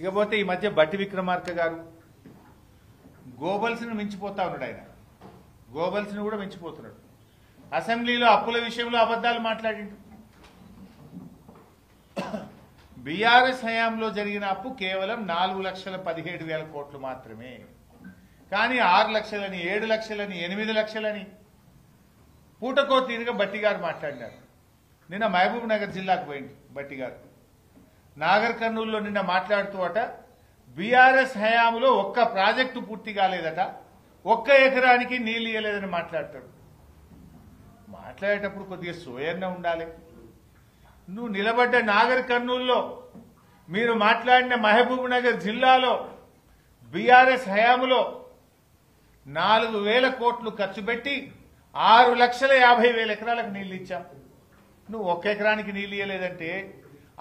ఇకపోతే ఈ మధ్య బట్టి విక్రమార్క గారు గోబల్స్ను మించిపోతా ఉన్నాడు. ఆయన గోబల్స్ను కూడా మించిపోతున్నాడు. అసెంబ్లీలో అప్పుల విషయంలో అబద్దాలు మాట్లాడిండు. బీఆర్ఎస్ హయాంలో జరిగిన అప్పు కేవలం 4,17,000 కోట్లు మాత్రమే. కానీ 6 లక్షలని 7 లక్షలని 8 లక్షలని పూటకో తీరుగా బట్టి గారు మాట్లాడినారు. నిన్న మహబూబ్ నగర్ జిల్లాకు పోయింది బట్టి గారు. నాగర్ కర్నూలులో నిన్న మాట్లాడుతూ అట బీఆర్ఎస్ హయాంలో ఒక్క ప్రాజెక్టు పూర్తి కాలేదట, ఒక్క ఎకరానికి నీళ్లు ఇయ్యలేదని మాట్లాడతాడు. మాట్లాడేటప్పుడు కొద్దిగా సోయన్న ఉండాలి. నువ్వు నిలబడ్డ నాగర్ కర్నూలులో, మీరు మాట్లాడిన మహబూబ్ నగర్ జిల్లాలో బీఆర్ఎస్ హయాంలో 4,000 కోట్లు ఖర్చు పెట్టి 6,50,000 ఎకరాలకు నీళ్లు ఇచ్చాం. నువ్వు ఒక్క ఎకరానికి నీళ్లు ఇయ్యలేదంటే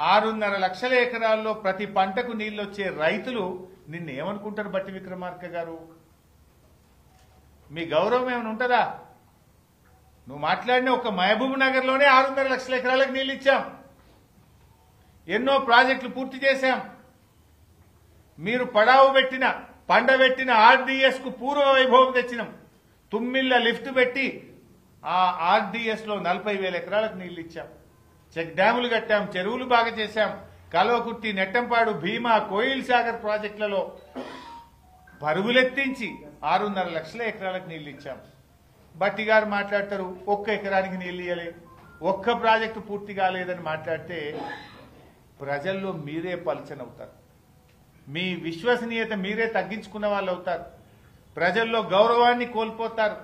6.5 లక్షల ఎకరాల్లో ప్రతి పంటకు నీళ్లు వచ్చే రైతులు నిన్నేమనుకుంటారు? బట్టి విక్రమార్క గారు, మీ గౌరవం ఏమైనా ఉంటుందా? నువ్వు మాట్లాడిన ఒక మహబూబ్ నగర్ లోనే 6.5 లక్షల ఎకరాలకు నీళ్లు ఇచ్చాం, ఎన్నో ప్రాజెక్టులు పూర్తి చేశాం. మీరు పడావు పెట్టిన పండబెట్టిన ఆర్డీఎస్ కు పూర్వ వైభవం తెచ్చినాం. తుమ్మిళ్ల లిఫ్ట్ పెట్టి ఆ ఆర్డీఎస్ లో 40,000 ఎకరాలకు నీళ్లు ఇచ్చాం. చెక్ డ్యాములు కట్టాం, చెరువులు బాగా చేశాం. కల్వకుర్తి, నెట్టంపాడు, భీమా, కోయిల్ సాగర్ ప్రాజెక్టులలో పరుగులెత్తించి 6.5 లక్షల ఎకరాలకు నీళ్లు ఇచ్చాం. బట్టి గారు మాట్లాడతారు ఒక్క ఎకరానికి నీళ్లు ఇయ్యలే, ఒక్క ప్రాజెక్టు పూర్తి కాలేదని మాట్లాడితే ప్రజల్లో మీరే పలచనవుతారు. మీ విశ్వసనీయత మీరే తగ్గించుకున్న వాళ్ళు అవుతారు. ప్రజల్లో గౌరవాన్ని కోల్పోతారు.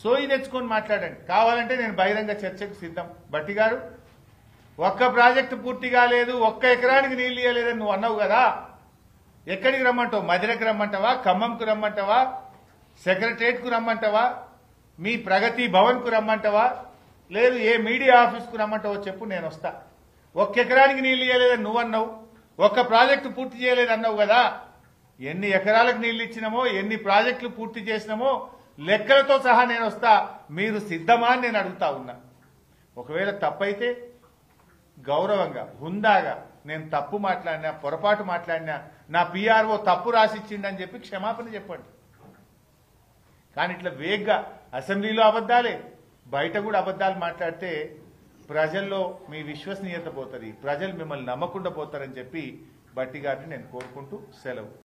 సోయి తెచ్చుకొని మాట్లాడండి. కావాలంటే నేను బహిరంగ చర్చకు సిద్ధం. బట్టి గారు, ఒక్క ప్రాజెక్టు పూర్తి కాలేదు, ఒక్క ఎకరానికి నీళ్లు ఇయ్యలేదని నువ్వు అన్నావు కదా, ఎక్కడికి రమ్మంటావు? మధిరకు రమ్మంటావా? ఖమ్మంకు రమ్మంటావా? సెక్రటరేట్కు రమ్మంటావా? మీ ప్రగతి భవన్కు రమ్మంటావా? లేదు ఏ మీడియా ఆఫీస్కు రమ్మంటావో చెప్పు, నేను వస్తా. ఒక్క ఎకరానికి నీళ్లు ఇయ్యలేదని నువ్వు అన్నావు, ఒక్క ప్రాజెక్టు పూర్తి చేయలేదన్నావు కదా. ఎన్ని ఎకరాలకు నీళ్లు ఇచ్చినామో, ఎన్ని ప్రాజెక్టులు పూర్తి చేసినామో లెక్కలతో సహా నేను వస్తా. మీరు సిద్ధమా అని నేను అడుగుతా ఉన్నా. ఒకవేళ తప్పైతే గౌరవంగా, హుందాగా, నేను తప్పు మాట్లాడినా, పొరపాటు మాట్లాడినా, నా పీఆర్ఓ తప్పు రాసిచ్చిండని చెప్పి క్షమాపణ చెప్పండి. కానీ ఇట్లా వేగ్గా అసెంబ్లీలో అబద్దాలే, బయట కూడా అబద్దాలు మాట్లాడితే ప్రజల్లో మీ విశ్వసనీయత పోతుంది, ప్రజలు మిమ్మల్ని నమ్మకుండా పోతారని చెప్పి బట్టి గారిని నేను కోరుకుంటూ సెలవు.